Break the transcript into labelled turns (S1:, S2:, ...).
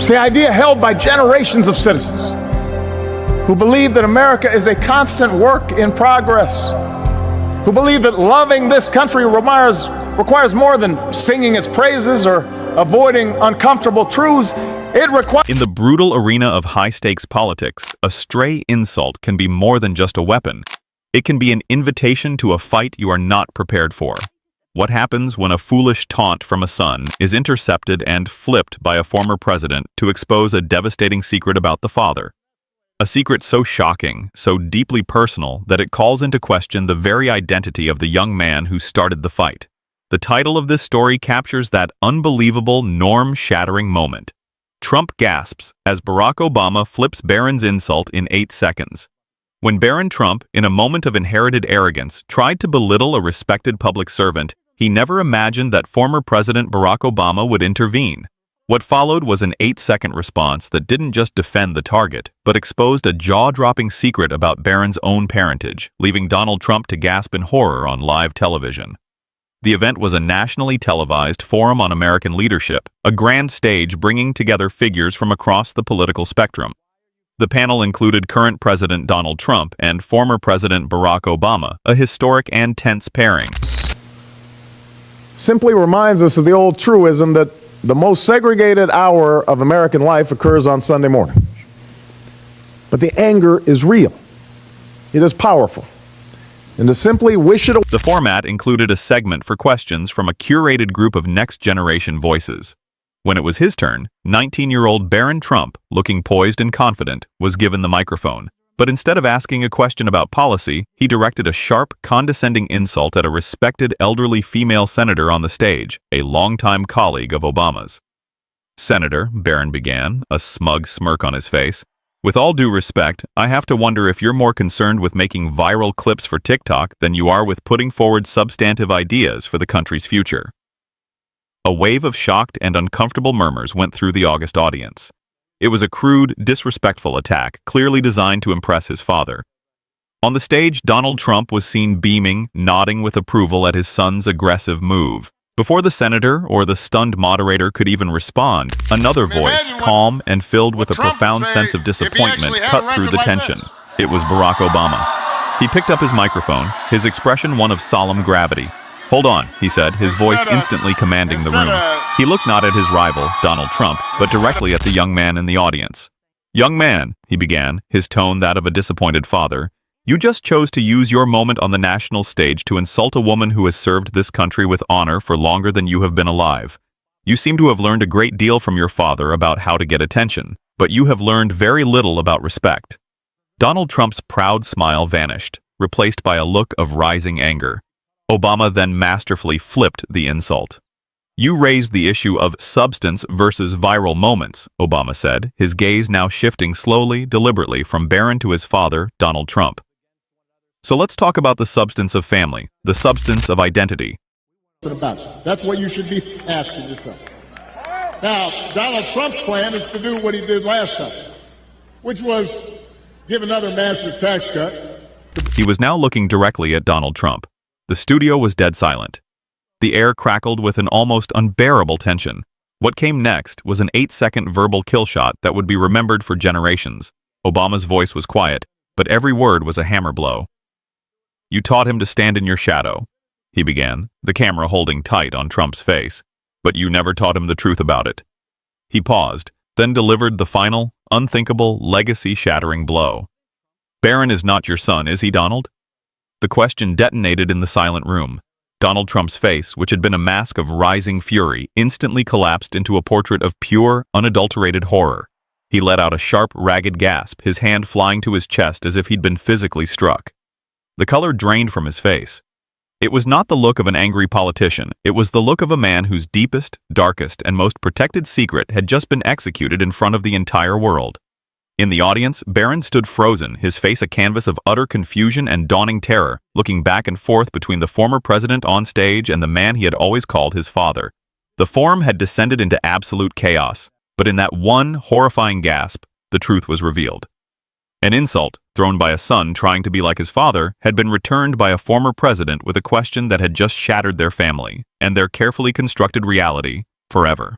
S1: It's the idea held by generations of citizens who believe that America is a constant work in progress, who believe that loving this country requires more than singing its praises or avoiding uncomfortable truths.
S2: In the brutal arena of high-stakes politics, a stray insult can be more than just a weapon. It can be an invitation to a fight you are not prepared for. What happens when a foolish taunt from a son is intercepted and flipped by a former president to expose a devastating secret about the father? A secret so shocking, so deeply personal, that it calls into question the very identity of the young man who started the fight. The title of this story captures that unbelievable, norm-shattering moment. Trump gasps as Barack Obama flips Barron's insult in 8 seconds. When Barron Trump, in a moment of inherited arrogance, tried to belittle a respected public servant, he never imagined that former President Barack Obama would intervene. What followed was an 8-second response that didn't just defend the target, but exposed a jaw-dropping secret about Barron's own parentage, leaving Donald Trump to gasp in horror on live television. The event was a nationally televised forum on American leadership, a grand stage bringing together figures from across the political spectrum. The panel included current President Donald Trump and former President Barack Obama, a historic and tense pairing.
S1: Simply reminds us of the old truism that the most segregated hour of American life occurs on Sunday morning. But the anger is real. It is powerful. And to simply wish it away.
S2: The format included a segment for questions from a curated group of next-generation voices. When it was his turn, 19-year-old Barron Trump, looking poised and confident, was given the microphone. But instead of asking a question about policy, he directed a sharp, condescending insult at a respected elderly female senator on the stage, a longtime colleague of Obama's. "Senator," Barron began, a smug smirk on his face, "with all due respect, I have to wonder if you're more concerned with making viral clips for TikTok than you are with putting forward substantive ideas for the country's future." A wave of shocked and uncomfortable murmurs went through the august audience. It was a crude, disrespectful attack, clearly designed to impress his father. On the stage, Donald Trump was seen beaming, nodding with approval at his son's aggressive move. Before the senator or the stunned moderator could even respond, another voice, calm and filled with a profound sense of disappointment, cut through the tension. It was Barack Obama. He picked up his microphone, his expression one of solemn gravity. "Hold on," he said, his voice instantly commanding the room. He looked not at his rival, Donald Trump, but directly at the young man in the audience. "Young man," he began, his tone that of a disappointed father, "you just chose to use your moment on the national stage to insult a woman who has served this country with honor for longer than you have been alive. You seem to have learned a great deal from your father about how to get attention, but you have learned very little about respect." Donald Trump's proud smile vanished, replaced by a look of rising anger. Obama then masterfully flipped the insult. "You raised the issue of substance versus viral moments," Obama said, his gaze now shifting slowly, deliberately from Barron to his father, Donald Trump. "So let's talk about the substance of family, the substance of identity."
S3: That's what you should be asking yourself. Now, Donald Trump's plan is to do what he did last time, which was give another massive tax cut.
S2: He was now looking directly at Donald Trump. The studio was dead silent. The air crackled with an almost unbearable tension. What came next was an 8-second verbal killshot that would be remembered for generations. Obama's voice was quiet, but every word was a hammer blow. "You taught him to stand in your shadow," he began, the camera holding tight on Trump's face. "But you never taught him the truth about it." He paused, then delivered the final, unthinkable, legacy-shattering blow. "Barron is not your son, is he, Donald?" The question detonated in the silent room. Donald Trump's face, which had been a mask of rising fury, instantly collapsed into a portrait of pure, unadulterated horror. He let out a sharp, ragged gasp, his hand flying to his chest as if he'd been physically struck. The color drained from his face. It was not the look of an angry politician. It was the look of a man whose deepest, darkest, and most protected secret had just been executed in front of the entire world. In the audience, Barron stood frozen, his face a canvas of utter confusion and dawning terror, looking back and forth between the former president on stage and the man he had always called his father. The forum had descended into absolute chaos, but in that one horrifying gasp, the truth was revealed. An insult, thrown by a son trying to be like his father, had been returned by a former president with a question that had just shattered their family and their carefully constructed reality forever.